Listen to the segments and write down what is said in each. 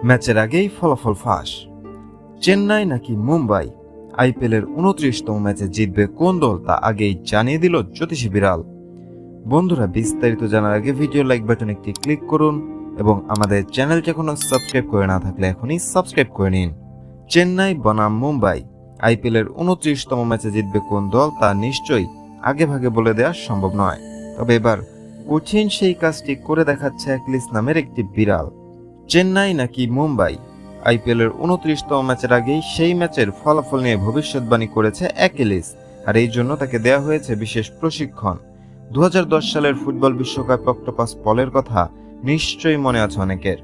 ম্যাচের আগেই ফলাফল ফাঁস। চেন্নাই নাকি মুম্বাই, আইপিএলের 29তম ম্যাচে জিতবে কোন দল তা আগেই জানিয়ে দিল জ্যোতিষী বিড়াল। বন্ধুরা, বিস্তারিত জানার আগে ভিডিও লাইক বাটন একটি ক্লিক করুন এবং আমাদের চ্যানেলটি এখনো সাবস্ক্রাইব করে না থাকলে এখনই সাবস্ক্রাইব করে নিন। চেন্নাই বনাম মুম্বাই, আইপিএলের 29তম ম্যাচে জিতবে কোন দল তা নিশ্চয়ই আগে ভাগে বলে দেওয়া সম্ভব নয়। তবে এবার কঠিন সেই কাজটি করে দেখাচ্ছে অ্যাকিলিস নামের একটি বিড়াল। চেন্নাই নাকি মুম্বাই, আইপিএলের 29তম ম্যাচের আগেই সেই ম্যাচের ফলাফল নিয়ে ভবিষ্যৎবাণী করেছে অ্যাকিলিস, আর এই জন্য তাকে দেয়া হয়েছে বিশেষ প্রশিক্ষণ। 2010 সালের ফুটবল বিশ্বকাপে অক্টোপাস পলের কথা নিশ্চয়ই মনে আছে অনেকের।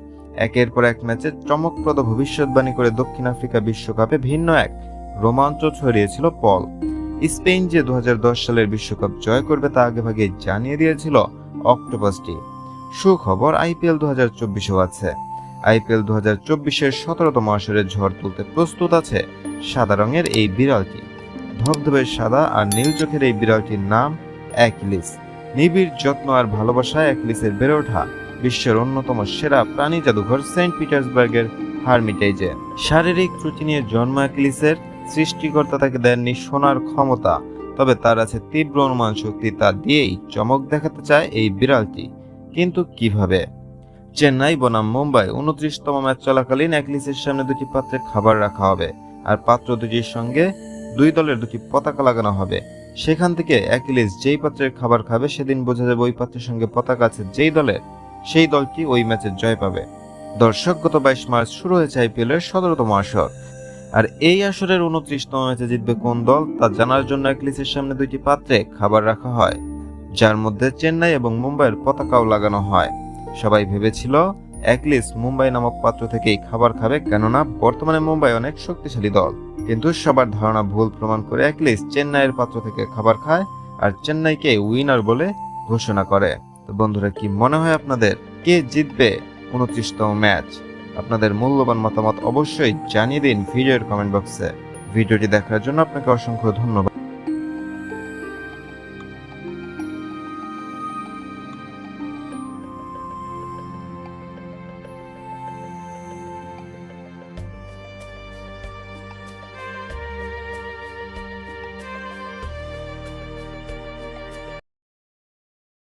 একের পর এক ম্যাচে চমকপ্রদ ভবিষ্যৎবাণী করে দক্ষিণ আফ্রিকা বিশ্বকাপে ভিন্ন এক রোমাঞ্চ ছড়িয়েছিল পল। স্পেন যে 2010 সালের বিশ্বকাপ জয় করবে তা আগেভাগে জানিয়ে দিয়েছিল অক্টোপাসটি। সুখবর, আইপিএল 2024-ও আছে। আইপিএল 2024-এর 17তম আসরের ঝড় তুলতে প্রস্তুত আছে সাদা রঙের এই বিড়ালটি। ধবধবে সাদা আর নীল চোখের এই বিড়ালটির নাম অ্যাকিলিস। নিবিড় যত্ন আর ভালোবাসায় অ্যাকিলিসের বেড়ে ওঠা বিশ্বের অন্যতম সেরা প্রাণী জাদুঘর সেন্ট পিটার্সবার্গের হারমিটেজে। শারীরিক ত্রুটি নিয়ে জন্ম অ্যাকিলিসের, সৃষ্টিকর্তা তাকে দেননি সোনার ক্ষমতা, তবে তার আছে তীব্র অনুমান শক্তি। তা দিয়েই চমক দেখাতে চায় এই বিড়ালটি, কিন্তু কিভাবে? চেন্নাই বনাম মুম্বাই 29তম ম্যাচ চলাকালীন অ্যাকিলিসের সামনে দুটি পাত্রে খাবার রাখা হবে, আর পাত্র দুটির সঙ্গে দুই দলের দুটি পতাকা লাগানো হবে। সেখান থেকে অ্যাকিলিস যেই পাত্রের খাবার খাবে সেদিন বোঝা যাবে ওই পাত্রের সঙ্গে পতাকা আছে যেই দলের, সেই দলটি ওই ম্যাচে জয় পাবে। দর্শক, গত 22 মার্চ শুরু হয়েছে আইপিএলের 17তম আসর, আর এই আসরের 29তম ম্যাচে জিতবে কোন দল তা জানার জন্য অ্যাকিলিসের সামনে দুইটি পাত্রে খাবার রাখা হয়, যার মধ্যে চেন্নাই এবং মুম্বাইয়ের পতাকাও লাগানো হয়। সবাই ভেবেছিল অ্যাকিলিস মুম্বাই নামক পাত্র থেকেই খাবার খাবে, কেননা বর্তমানে মুম্বাই অনেক শক্তিশালী দল। কিন্তু সবার ধারণা ভুল প্রমাণ করে অ্যাকিলিস চেন্নাইয়ের পাত্র থেকে খাবার খায় আর চেন্নাইকে উইনার বলে ঘোষণা করে। তো বন্ধুরা, কি মনে হয় আপনাদের, কে জিতবে 29তম ম্যাচ? আপনাদের মূল্যবান মতামত অবশ্যই জানিয়ে দিন ভিডিওর কমেন্ট বক্সে। ভিডিওটি দেখার জন্য আপনাকে অসংখ্য ধন্যবাদ।